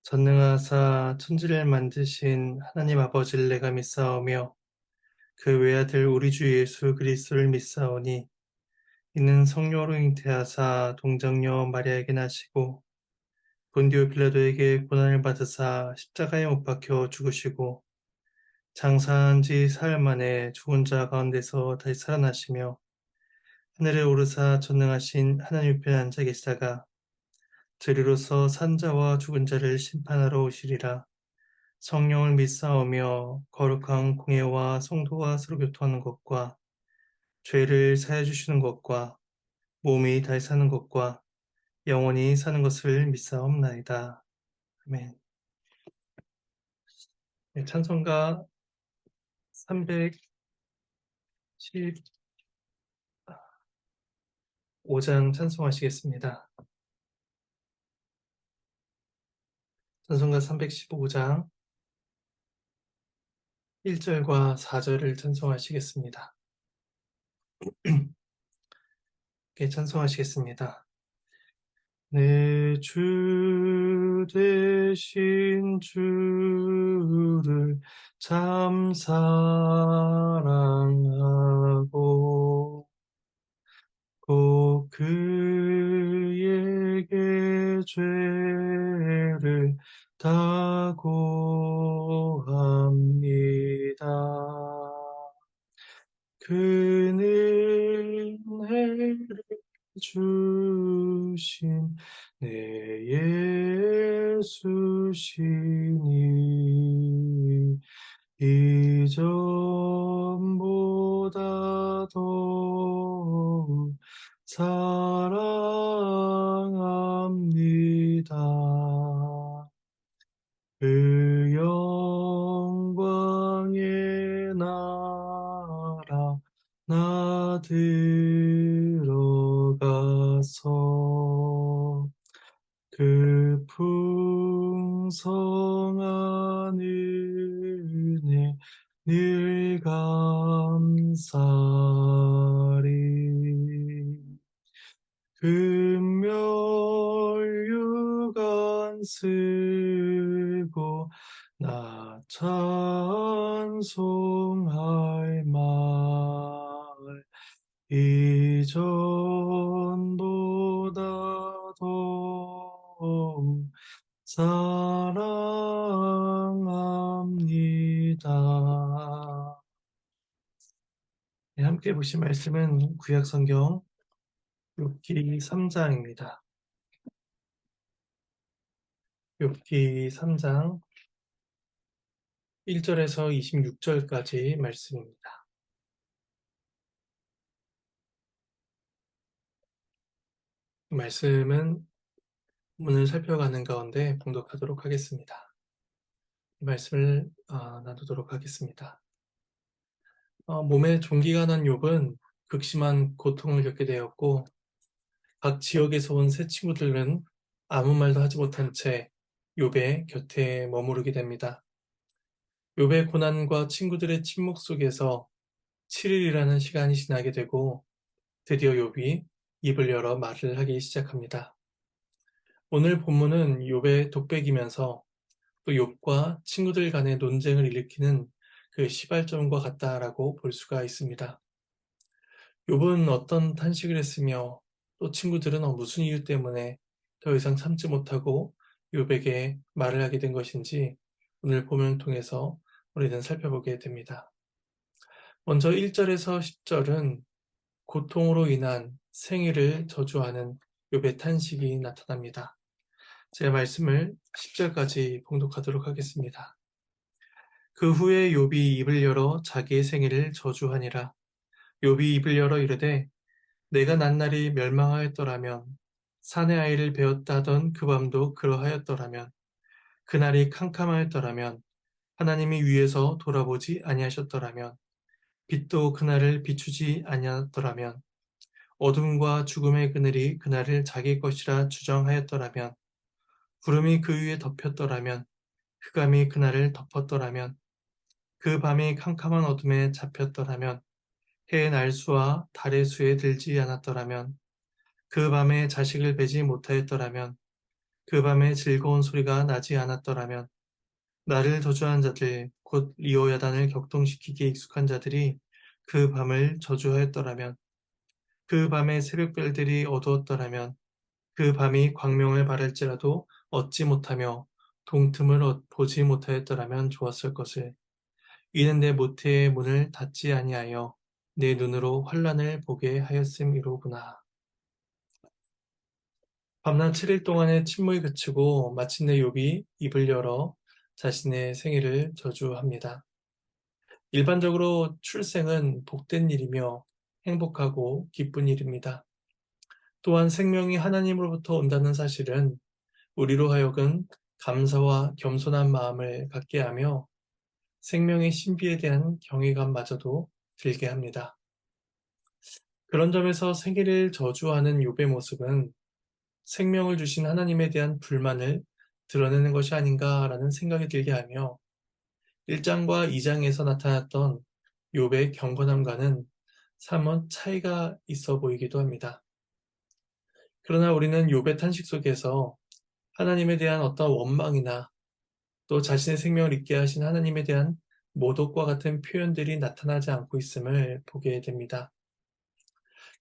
전능하사 천지를 만드신 하나님 아버지를 내가 믿사오며 그 외아들 우리 주 예수 그리스도를 믿사오니 이는 성령으로 잉태하사 동정녀 마리아에게 나시고 본디오 빌라도에게 고난을 받으사 십자가에 못 박혀 죽으시고 장사한 지 사흘 만에 죽은 자 가운데서 다시 살아나시며 하늘에 오르사 전능하신 하나님 우편에 앉아 계시다가 저리로서 산자와 죽은 자를 심판하러 오시리라. 성령을 믿사오며 거룩한 공예와 성도와 서로 교통하는 것과 죄를 사해 주시는 것과 몸이 다시 사는 것과 영원히 사는 것을 믿사옵나이다. 아멘. 네, 찬송가 315장 찬송하시겠습니다. 찬송가 315장 1절과 4절을 찬송하시겠습니다. 네, 찬송하시겠습니다. 내 주 되신 주를 참 사랑하고 꼭 그에게 죄를 다 고합니다. 그는 은혜를 주신 내 예수시니 이전보다 더욱 사랑합니다. 그 영광의 나라 나 들어가서 그 풍성한 은혜 늘 감사리. 금멸유관 쓰고 나 찬송할 말 이전보다 더욱 사랑합니다. 네, 함께 보신 말씀은 구약성경 욥기 3장입니다. 욥기 3장 1절에서 26절까지 말씀입니다. 말씀은 문을 살펴가는 가운데 봉독하도록 하겠습니다. 이 말씀을 나누도록 하겠습니다. 몸에 종기가 난 욥은 극심한 고통을 겪게 되었고 각 지역에서 온 새 친구들은 아무 말도 하지 못한 채 욥의 곁에 머무르게 됩니다. 욥의 고난과 친구들의 침묵 속에서 7일이라는 시간이 지나게 되고 드디어 욥이 입을 열어 말을 하기 시작합니다. 오늘 본문은 욥의 독백이면서 또 욥과 친구들 간의 논쟁을 일으키는 그 시발점과 같다라고 볼 수가 있습니다. 욥은 어떤 탄식을 했으며 또 친구들은 무슨 이유 때문에 더 이상 참지 못하고 욥에게 말을 하게 된 것인지 오늘 본문을 통해서 우리는 살펴보게 됩니다. 먼저 1절에서 10절은 고통으로 인한 생애를 저주하는 욥의 탄식이 나타납니다. 제 말씀을 10절까지 봉독하도록 하겠습니다. 그 후에 욥이 입을 열어 자기의 생애를 저주하니라. 욥이 입을 열어 이르되 내가 난 날이 멸망하였더라면 사내 아이를 베었다 하던 그 밤도 그러하였더라면 그날이 캄캄하였더라면 하나님이 위에서 돌아보지 아니하셨더라면 빛도 그날을 비추지 아니하였더라면 어둠과 죽음의 그늘이 그날을 자기 것이라 주장하였더라면 구름이 그 위에 덮였더라면 흑암이 그날을 덮었더라면 그 밤이 캄캄한 어둠에 잡혔더라면 해의 날수와 달의 수에 들지 않았더라면 그 밤에 자식을 베지 못하였더라면 그 밤에 즐거운 소리가 나지 않았더라면 나를 저주한 자들 곧 리오야단을 격동시키기에 익숙한 자들이 그 밤을 저주하였더라면 그 밤에 새벽별들이 어두웠더라면 그 밤이 광명을 발할지라도 얻지 못하며 동틈을 보지 못하였더라면 좋았을 것을. 이는 내 모태의 문을 닫지 아니하여 내 눈으로 환란을 보게 하였음이로구나. 밤낮 7일 동안의 침묵이 그치고 마침내 욥이 입을 열어 자신의 생일을 저주합니다. 일반적으로 출생은 복된 일이며 행복하고 기쁜 일입니다. 또한 생명이 하나님으로부터 온다는 사실은 우리로 하여금 감사와 겸손한 마음을 갖게 하며 생명의 신비에 대한 경외감마저도 들게 합니다. 그런 점에서 생일을 저주하는 욥의 모습은 생명을 주신 하나님에 대한 불만을 드러내는 것이 아닌가라는 생각이 들게 하며 1장과 2장에서 나타났던 욥의 경건함과는 사뭇 차이가 있어 보이기도 합니다. 그러나 우리는 욥의 탄식 속에서 하나님에 대한 어떤 원망이나 또 자신의 생명을 잊게 하신 하나님에 대한 모독과 같은 표현들이 나타나지 않고 있음을 보게 됩니다.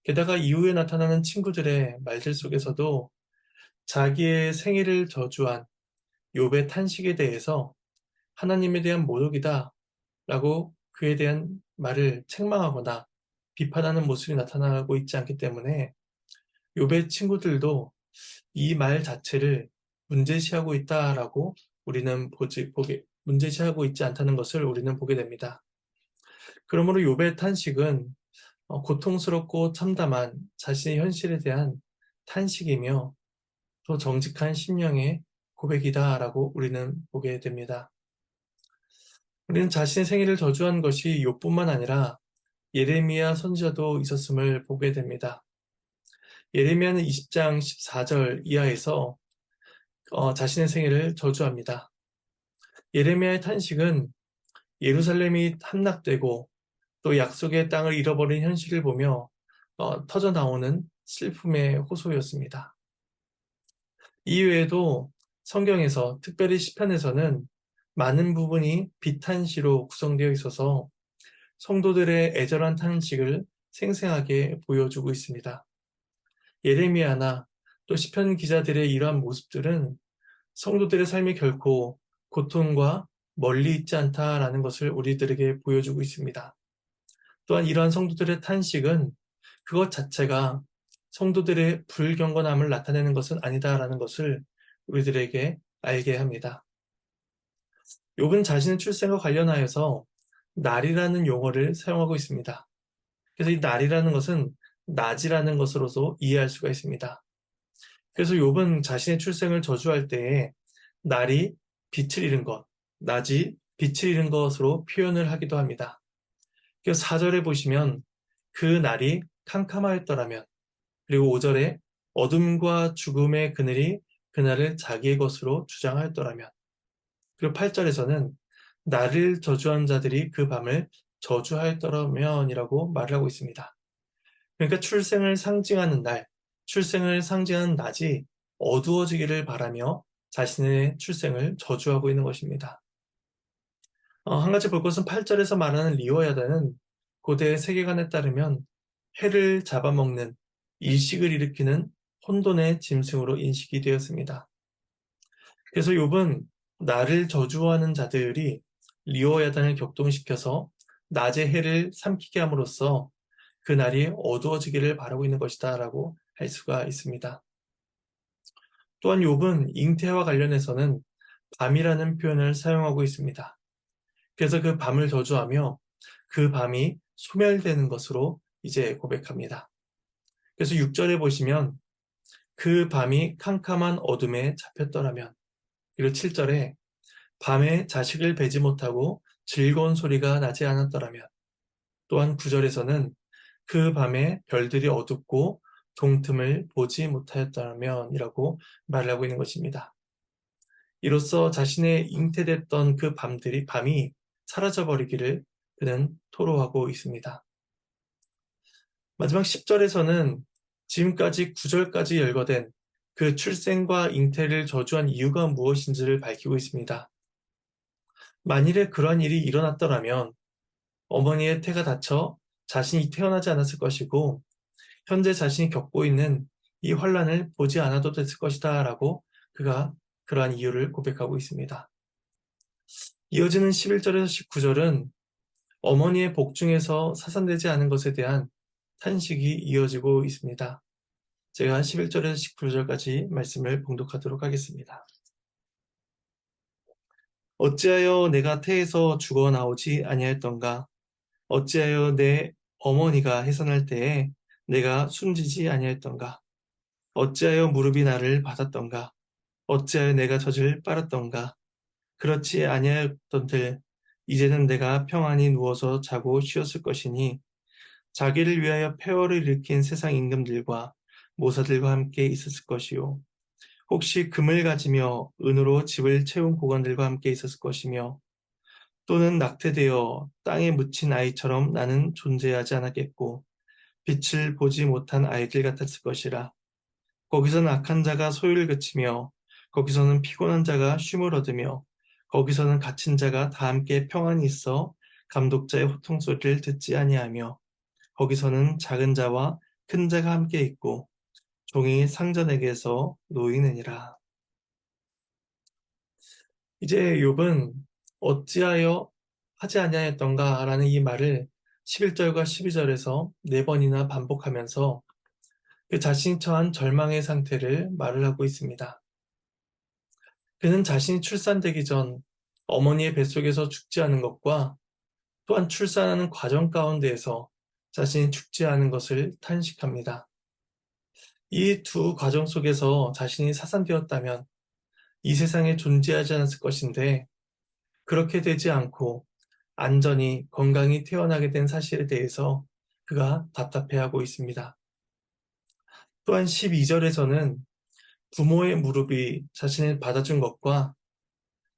게다가 이후에 나타나는 친구들의 말들 속에서도 자기의 생일을 저주한 욥의 탄식에 대해서 하나님에 대한 모독이다 라고 그에 대한 말을 책망하거나 비판하는 모습이 나타나고 있지 않기 때문에 욥의 친구들도 이 말 자체를 문제시하고 있다라고 우리는 문제시하고 있지 않다는 것을 우리는 보게 됩니다. 그러므로 욥의 탄식은 고통스럽고 참담한 자신의 현실에 대한 탄식이며 또 정직한 심령의 고백이다라고 우리는 보게 됩니다. 우리는 자신의 생일을 저주한 것이 욥뿐만 아니라 예레미야 선지자도 있었음을 보게 됩니다. 예레미야는 20장 14절 이하에서 자신의 생일을 저주합니다. 예레미야의 탄식은 예루살렘이 함락되고 또 약속의 땅을 잃어버린 현실을 보며 터져 나오는 슬픔의 호소였습니다. 이외에도 성경에서 특별히 시편에서는 많은 부분이 비탄시로 구성되어 있어서 성도들의 애절한 탄식을 생생하게 보여주고 있습니다. 예레미야나 또 시편 기자들의 이러한 모습들은 성도들의 삶이 결코 고통과 멀리 있지 않다라는 것을 우리들에게 보여주고 있습니다. 또한 이러한 성도들의 탄식은 그것 자체가 성도들의 불경건함을 나타내는 것은 아니다라는 것을 우리들에게 알게 합니다. 욥은 자신의 출생과 관련하여서 날이라는 용어를 사용하고 있습니다. 그래서 이 날이라는 것은 낮이라는 것으로도 이해할 수가 있습니다. 그래서 욥은 자신의 출생을 저주할 때에 날이 빛을 잃은 것, 낮이 빛을 잃은 것으로 표현을 하기도 합니다. 그래서 4절에 보시면 그 날이 캄캄하였더라면, 그리고 5절에 어둠과 죽음의 그늘이 그날을 자기의 것으로 주장하였더라면, 그리고 8절에서는 나를 저주한 자들이 그 밤을 저주하였더라면이라고 말을 하고 있습니다. 그러니까 출생을 상징하는 날, 출생을 상징하는 낮이 어두워지기를 바라며 자신의 출생을 저주하고 있는 것입니다. 한 가지 볼 것은 8절에서 말하는 리워야다는 고대 세계관에 따르면 해를 잡아먹는 일식을 일으키는 혼돈의 짐승으로 인식이 되었습니다. 그래서 욥은 나를 저주하는 자들이 리워야단을 격동시켜서 낮의 해를 삼키게 함으로써 그 날이 어두워지기를 바라고 있는 것이다 라고 할 수가 있습니다. 또한 욥은 잉태와 관련해서는 밤이라는 표현을 사용하고 있습니다. 그래서 그 밤을 저주하며 그 밤이 소멸되는 것으로 이제 고백합니다. 그래서 6절에 보시면 그 밤이 캄캄한 어둠에 잡혔더라면, 그리고 7절에 밤에 자식을 베지 못하고 즐거운 소리가 나지 않았더라면, 또한 9절에서는 그 밤에 별들이 어둡고 동틈을 보지 못하였다면 이라고 말을 하고 있는 것입니다. 이로써 자신의 잉태됐던 그 밤이 사라져버리기를 그는 토로하고 있습니다. 마지막 10절에서는 지금까지 9절까지 열거된 그 출생과 잉태를 저주한 이유가 무엇인지를 밝히고 있습니다. 만일에 그러한 일이 일어났더라면 어머니의 태가 닫혀 자신이 태어나지 않았을 것이고 현재 자신이 겪고 있는 이 환란을 보지 않아도 됐을 것이다 라고 그가 그러한 이유를 고백하고 있습니다. 이어지는 11절에서 19절은 어머니의 복중에서 사산되지 않은 것에 대한 탄식이 이어지고 있습니다. 제가 11절에서 19절까지 말씀을 봉독하도록 하겠습니다. 어찌하여 내가 태에서 죽어 나오지 아니하였던가? 어찌하여 내 어머니가 해산할 때에 내가 숨지지 아니하였던가? 어찌하여 무릎이 나를 받았던가? 어찌하여 내가 젖을 빨았던가? 그렇지 아니하였던들 이제는 내가 평안히 누워서 자고 쉬었을 것이니 자기를 위하여 폐허를 일으킨 세상 임금들과 모사들과 함께 있었을 것이요. 혹시 금을 가지며 은으로 집을 채운 고관들과 함께 있었을 것이며 또는 낙태되어 땅에 묻힌 아이처럼 나는 존재하지 않았겠고 빛을 보지 못한 아이들 같았을 것이라. 거기서는 악한 자가 소유를 그치며 거기서는 피곤한 자가 쉼을 얻으며 거기서는 갇힌 자가 다 함께 평안히 있어 감독자의 호통 소리를 듣지 아니하며 거기서는 작은 자와 큰 자가 함께 있고 종이 상전에게서 놓이느니라. 이제 욥은 어찌하여 하지 아니하였던가 라는 이 말을 11절과 12절에서 4번이나 반복하면서 그 자신이 처한 절망의 상태를 말을 하고 있습니다. 그는 자신이 출산되기 전 어머니의 뱃속에서 죽지 않은 것과 또한 출산하는 과정 가운데에서 자신이 죽지 않은 것을 탄식합니다. 이 두 과정 속에서 자신이 사산되었다면 이 세상에 존재하지 않았을 것인데 그렇게 되지 않고 안전히 건강히 태어나게 된 사실에 대해서 그가 답답해하고 있습니다. 또한 12절에서는 부모의 무릎이 자신을 받아준 것과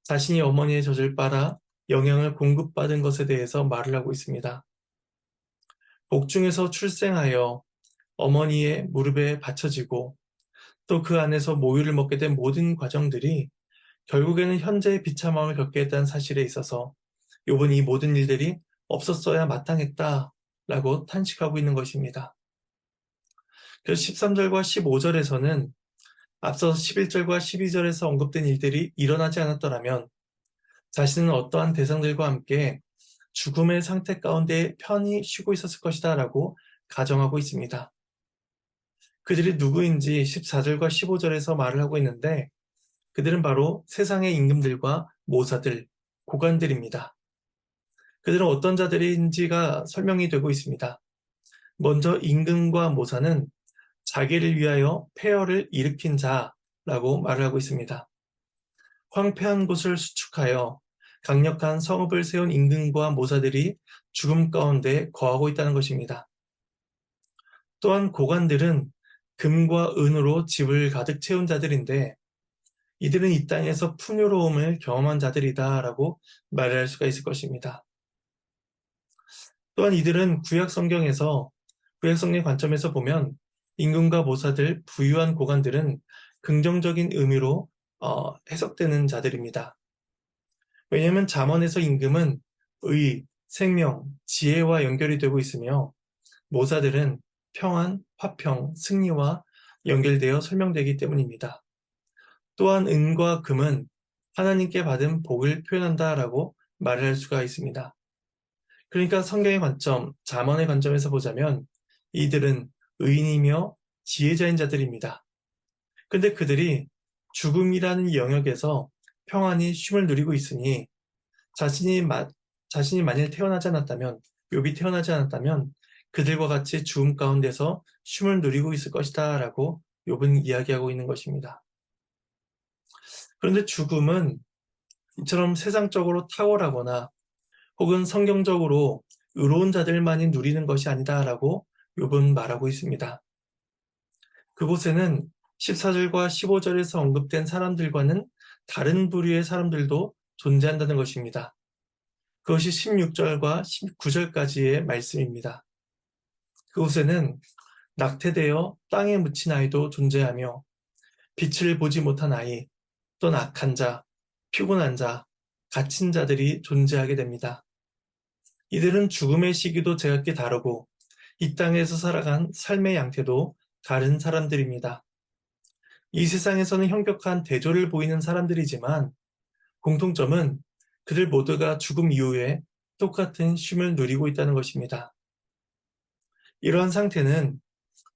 자신이 어머니의 젖을 빨아 영양을 공급받은 것에 대해서 말을 하고 있습니다. 복중에서 출생하여 어머니의 무릎에 받쳐지고 또 그 안에서 모유를 먹게 된 모든 과정들이 결국에는 현재의 비참함을 겪게 했다는 사실에 있어서 욥은 이 모든 일들이 없었어야 마땅했다라고 탄식하고 있는 것입니다. 그래서 13절과 15절에서는 앞서 11절과 12절에서 언급된 일들이 일어나지 않았더라면 자신은 어떠한 대상들과 함께 죽음의 상태 가운데 편히 쉬고 있었을 것이다 라고 가정하고 있습니다. 그들이 누구인지 14절과 15절에서 말을 하고 있는데 그들은 바로 세상의 임금들과 모사들, 고관들입니다. 그들은 어떤 자들인지가 설명이 되고 있습니다. 먼저 임금과 모사는 자기를 위하여 폐허를 일으킨 자라고 말을 하고 있습니다. 황폐한 곳을 수축하여 강력한 성읍을 세운 임금과 모사들이 죽음 가운데 거하고 있다는 것입니다. 또한 고관들은 금과 은으로 집을 가득 채운 자들인데 이들은 이 땅에서 풍요로움을 경험한 자들이다라고 말할 수가 있을 것입니다. 또한 이들은 구약 성경의 관점에서 보면 임금과 모사들, 부유한 고관들은 긍정적인 의미로 해석되는 자들입니다. 왜냐하면 잠언에서 임금은 의, 생명, 지혜와 연결이 되고 있으며 모사들은 평안, 화평, 승리와 연결되어 설명되기 때문입니다. 또한 은과 금은 하나님께 받은 복을 표현한다라고 말을 할 수가 있습니다. 그러니까 성경의 관점, 잠언의 관점에서 보자면 이들은 의인이며 지혜자인 자들입니다. 근데 그들이 죽음이라는 영역에서 평안히 쉼을 누리고 있으니 자신이 만일 태어나지 않았다면, 욥이 태어나지 않았다면 그들과 같이 죽음 가운데서 쉼을 누리고 있을 것이다 라고 욥은 이야기하고 있는 것입니다. 그런데 죽음은 이처럼 세상적으로 탁월하거나 혹은 성경적으로 의로운 자들만이 누리는 것이 아니다라고 욥은 말하고 있습니다. 그곳에는 14절과 15절에서 언급된 사람들과는 다른 부류의 사람들도 존재한다는 것입니다. 그것이 16절과 19절까지의 말씀입니다. 그곳에는 낙태되어 땅에 묻힌 아이도 존재하며 빛을 보지 못한 아이, 또는 악한 자, 피곤한 자, 갇힌 자들이 존재하게 됩니다. 이들은 죽음의 시기도 제각기 다르고 이 땅에서 살아간 삶의 양태도 다른 사람들입니다. 이 세상에서는 현격한 대조를 보이는 사람들이지만 공통점은 그들 모두가 죽음 이후에 똑같은 쉼을 누리고 있다는 것입니다. 이러한 상태는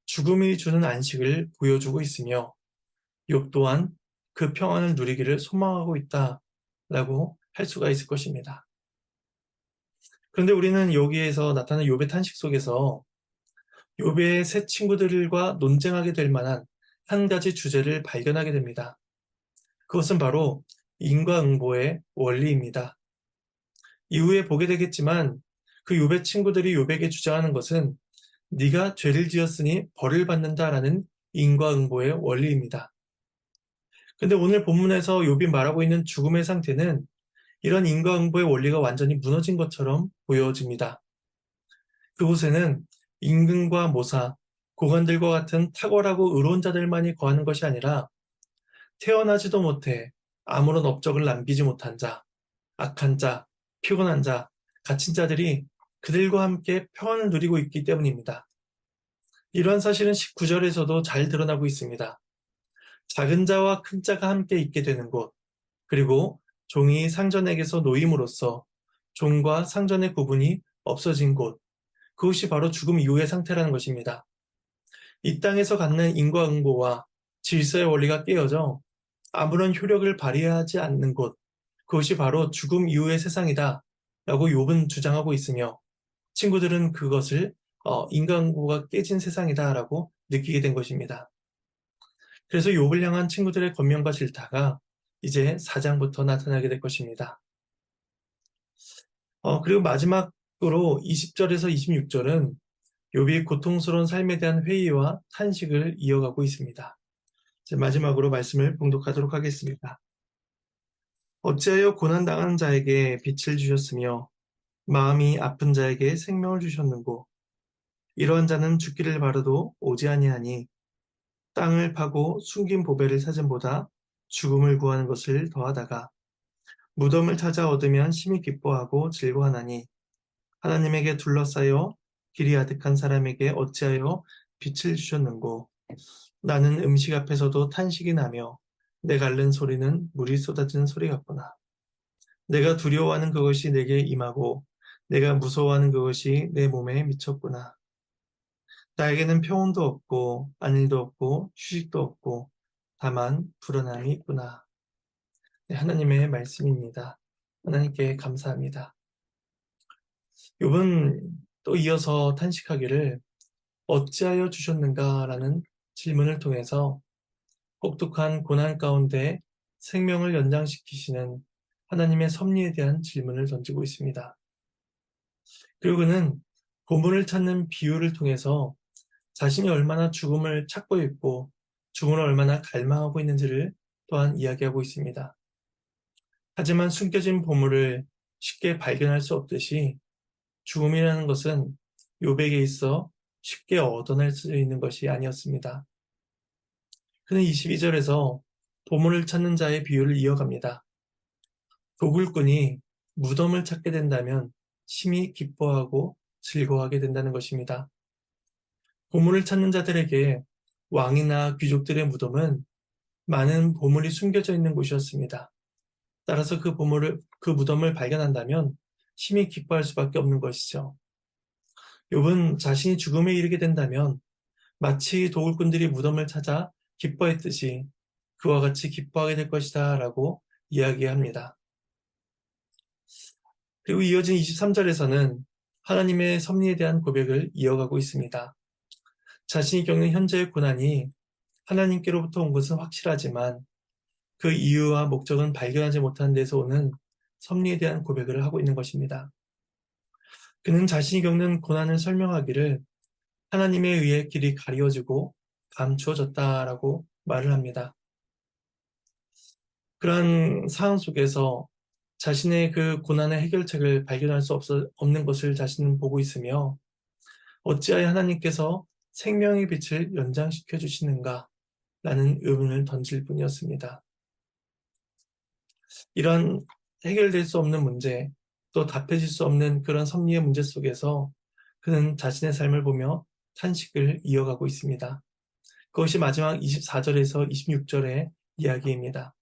죽음이 주는 안식을 보여주고 있으며 욥 또한 그 평안을 누리기를 소망하고 있다라고 할 수가 있을 것입니다. 그런데 우리는 여기에서 나타나는 욥의 탄식 속에서 욥의 새 친구들과 논쟁하게 될 만한 한 가지 주제를 발견하게 됩니다. 그것은 바로 인과응보의 원리입니다. 이후에 보게 되겠지만 그 욥의 친구들이 욥에게 주장하는 것은 네가 죄를 지었으니 벌을 받는다라는 인과응보의 원리입니다. 근데 오늘 본문에서 욥이 말하고 있는 죽음의 상태는 이런 인과응보의 원리가 완전히 무너진 것처럼 보여집니다. 그곳에는 임금과 모사, 고관들과 같은 탁월하고 의로운 자들만이 거하는 것이 아니라 태어나지도 못해 아무런 업적을 남기지 못한 자, 악한 자, 피곤한 자, 갇힌 자들이 그들과 함께 평안을 누리고 있기 때문입니다. 이러한 사실은 19절에서도 잘 드러나고 있습니다. 작은 자와 큰 자가 함께 있게 되는 곳, 그리고 종이 상전에게서 노임으로써 종과 상전의 구분이 없어진 곳, 그것이 바로 죽음 이후의 상태라는 것입니다. 이 땅에서 갖는 인과응보와 질서의 원리가 깨어져 아무런 효력을 발휘하지 않는 곳, 그것이 바로 죽음 이후의 세상이다 라고 욥은 주장하고 있으며 친구들은 그것을 인과응보가 깨진 세상이다 라고 느끼게 된 것입니다. 그래서 욥을 향한 친구들의 권면과 질타가 이제 4장부터 나타나게 될 것입니다. 그리고 마지막으로 20절에서 26절은 욥이 고통스러운 삶에 대한 회의와 탄식을 이어가고 있습니다. 이제 마지막으로 말씀을 봉독하도록 하겠습니다. 어찌하여 고난당하는 자에게 빛을 주셨으며 마음이 아픈 자에게 생명을 주셨는고 이러한 자는 죽기를 바라도 오지 아니하니 땅을 파고 숨긴 보배를 찾음보다 죽음을 구하는 것을 더하다가 무덤을 찾아 얻으면 심히 기뻐하고 즐거워하나니 하나님에게 둘러싸여 길이 아득한 사람에게 어찌하여 빛을 주셨는고 나는 음식 앞에서도 탄식이 나며 내가 앓는 소리는 물이 쏟아지는 소리 같구나. 내가 두려워하는 그것이 내게 임하고 내가 무서워하는 그것이 내 몸에 미쳤구나. 나에게는 평온도 없고 안일도 없고 휴식도 없고 다만 불안함이 있구나. 네, 하나님의 말씀입니다. 하나님께 감사합니다. 욥은 또 이어서 탄식하기를 어찌하여 주셨는가라는 질문을 통해서 혹독한 고난 가운데 생명을 연장시키시는 하나님의 섭리에 대한 질문을 던지고 있습니다. 그리고 그는 보물을 찾는 비유를 통해서 자신이 얼마나 죽음을 찾고 있고 죽음을 얼마나 갈망하고 있는지를 또한 이야기하고 있습니다. 하지만 숨겨진 보물을 쉽게 발견할 수 없듯이 죽음이라는 것은 욥에게 있어 쉽게 얻어낼 수 있는 것이 아니었습니다. 그는 22절에서 보물을 찾는 자의 비유를 이어갑니다. 도굴꾼이 무덤을 찾게 된다면 심히 기뻐하고 즐거워하게 된다는 것입니다. 보물을 찾는 자들에게 왕이나 귀족들의 무덤은 많은 보물이 숨겨져 있는 곳이었습니다. 따라서 그 무덤을 발견한다면 심히 기뻐할 수밖에 없는 것이죠. 욥은 자신이 죽음에 이르게 된다면 마치 도굴꾼들이 무덤을 찾아 기뻐했듯이 그와 같이 기뻐하게 될 것이다 라고 이야기합니다. 그리고 이어진 23절에서는 하나님의 섭리에 대한 고백을 이어가고 있습니다. 자신이 겪는 현재의 고난이 하나님께로부터 온 것은 확실하지만 그 이유와 목적은 발견하지 못한 데서 오는 섭리에 대한 고백을 하고 있는 것입니다. 그는 자신이 겪는 고난을 설명하기를 하나님에 의해 길이 가리워지고 감추어졌다라고 말을 합니다. 그러한 상황 속에서 자신의 그 고난의 해결책을 발견할 수 없는 것을 자신은 보고 있으며 어찌하여 하나님께서 생명의 빛을 연장시켜 주시는가 라는 의문을 던질 뿐이었습니다. 이런 해결될 수 없는 문제, 또 답해질 수 없는 그런 섭리의 문제 속에서 그는 자신의 삶을 보며 탄식을 이어가고 있습니다. 그것이 마지막 24절에서 26절의 이야기입니다.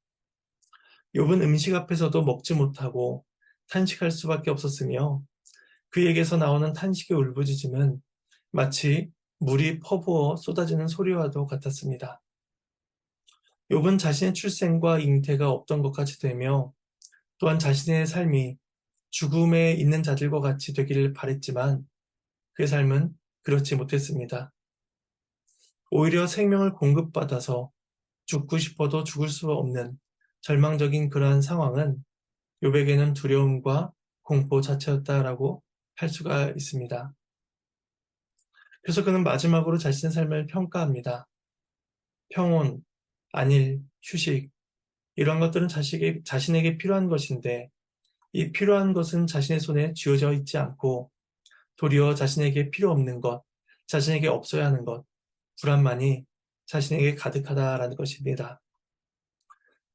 욥은 음식 앞에서도 먹지 못하고 탄식할 수밖에 없었으며 그에게서 나오는 탄식의 울부짖음은 마치 물이 퍼부어 쏟아지는 소리와도 같았습니다. 욥은 자신의 출생과 잉태가 없던 것 같이 되며 또한 자신의 삶이 죽음에 있는 자들과 같이 되기를 바랬지만 그의 삶은 그렇지 못했습니다. 오히려 생명을 공급받아서 죽고 싶어도 죽을 수 없는 절망적인 그러한 상황은 욥에게는 두려움과 공포 자체였다라고 할 수가 있습니다. 그래서 그는 마지막으로 자신의 삶을 평가합니다. 평온, 안일, 휴식 이런 것들은 자신에게 필요한 것인데 이 필요한 것은 자신의 손에 쥐어져 있지 않고 도리어 자신에게 필요 없는 것, 자신에게 없어야 하는 것, 불안만이 자신에게 가득하다라는 것입니다.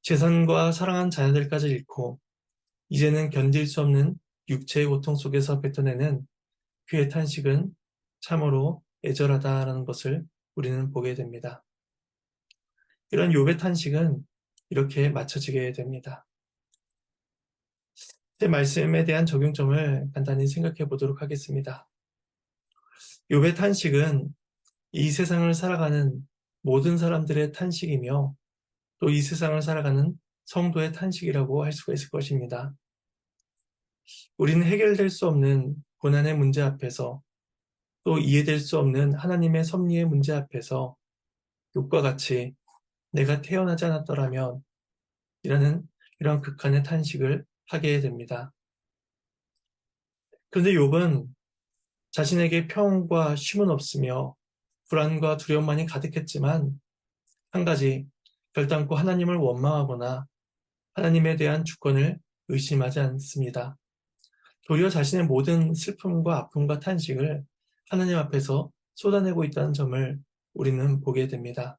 재산과 사랑한 자녀들까지 잃고 이제는 견딜 수 없는 육체의 고통 속에서 뱉어내는 그의 탄식은 참으로 애절하다라는 것을 우리는 보게 됩니다. 이런 욥의 탄식은 이렇게 맞춰지게 됩니다. 제 말씀에 대한 적용점을 간단히 생각해 보도록 하겠습니다. 욥의 탄식은 이 세상을 살아가는 모든 사람들의 탄식이며 또 이 세상을 살아가는 성도의 탄식이라고 할 수가 있을 것입니다. 우리는 해결될 수 없는 고난의 문제 앞에서 또 이해될 수 없는 하나님의 섭리의 문제 앞에서 욥과 같이 내가 태어나지 않았더라면 이런 극한의 탄식을 하게 됩니다. 그런데 욥은 자신에게 평온과 쉼은 없으며 불안과 두려움만이 가득했지만 한 가지 결단코 하나님을 원망하거나 하나님에 대한 주권을 의심하지 않습니다. 도리어 자신의 모든 슬픔과 아픔과 탄식을 하나님 앞에서 쏟아내고 있다는 점을 우리는 보게 됩니다.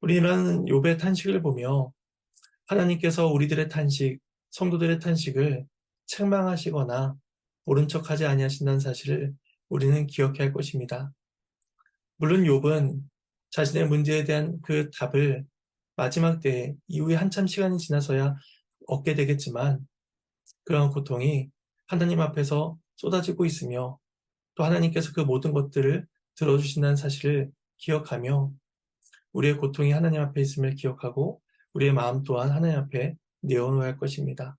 우리는 욥의 탄식을 보며 하나님께서 우리들의 탄식, 성도들의 탄식을 책망하시거나 모른 척하지 아니하신다는 사실을 우리는 기억해야 할 것입니다. 물론 욥은 자신의 문제에 대한 그 답을 마지막 때에 이후에 한참 시간이 지나서야 얻게 되겠지만 그러한 고통이 하나님 앞에서 쏟아지고 있으며 또 하나님께서 그 모든 것들을 들어주신다는 사실을 기억하며 우리의 고통이 하나님 앞에 있음을 기억하고 우리의 마음 또한 하나님 앞에 내어놓아야 할 것입니다.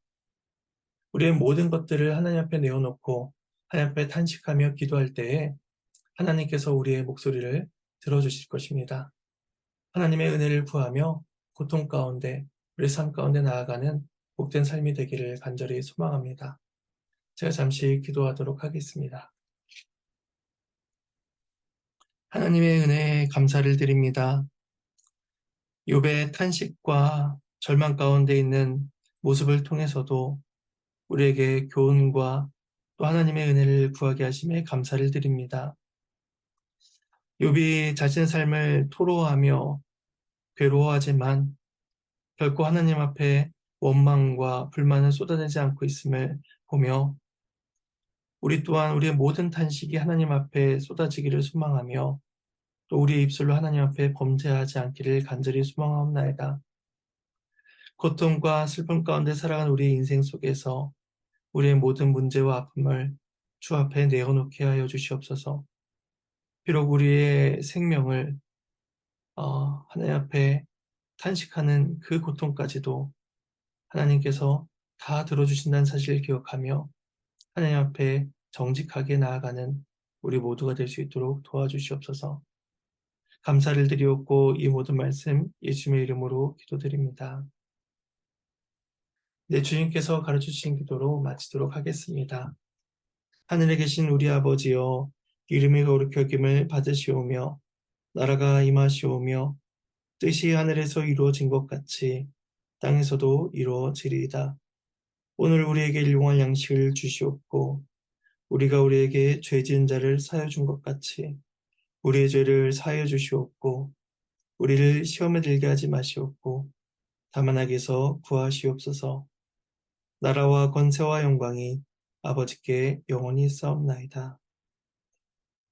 우리의 모든 것들을 하나님 앞에 내어놓고 하나님 앞에 탄식하며 기도할 때에 하나님께서 우리의 목소리를 들어주실 것입니다. 하나님의 은혜를 구하며 고통 가운데 우리 삶 가운데 나아가는 복된 삶이 되기를 간절히 소망합니다. 제가 잠시 기도하도록 하겠습니다. 하나님의 은혜에 감사를 드립니다. 욥의 탄식과 절망 가운데 있는 모습을 통해서도 우리에게 교훈과 또 하나님의 은혜를 구하게 하심에 감사를 드립니다. 욥이 자신의 삶을 토로하며 괴로워하지만 결코 하나님 앞에 원망과 불만을 쏟아내지 않고 있음을 보며 우리 또한 우리의 모든 탄식이 하나님 앞에 쏟아지기를 소망하며 또 우리의 입술로 하나님 앞에 범죄하지 않기를 간절히 소망하옵나이다. 고통과 슬픔 가운데 살아간 우리의 인생 속에서 우리의 모든 문제와 아픔을 주 앞에 내어놓게 하여 주시옵소서. 비록 우리의 생명을 하나님 앞에 탄식하는 그 고통까지도 하나님께서 다 들어주신다는 사실을 기억하며 하나님 앞에 정직하게 나아가는 우리 모두가 될 수 있도록 도와주시옵소서. 감사를 드리옵고 이 모든 말씀 예수님의 이름으로 기도드립니다. 네, 주님께서 가르쳐주신 기도로 마치도록 하겠습니다. 하늘에 계신 우리 아버지여, 이름이 거룩히 여김을 받으시오며 나라가 임하시오며 뜻이 하늘에서 이루어진 것 같이 땅에서도 이루어지리이다. 오늘 우리에게 일용할 양식을 주시옵고 우리가 우리에게 죄 지은 자를 사하여 준 것 같이 우리의 죄를 사하여 주시옵고 우리를 시험에 들게 하지 마시옵고 다만 악에서 구하시옵소서. 나라와 권세와 영광이 아버지께 영원히 있사옵나이다.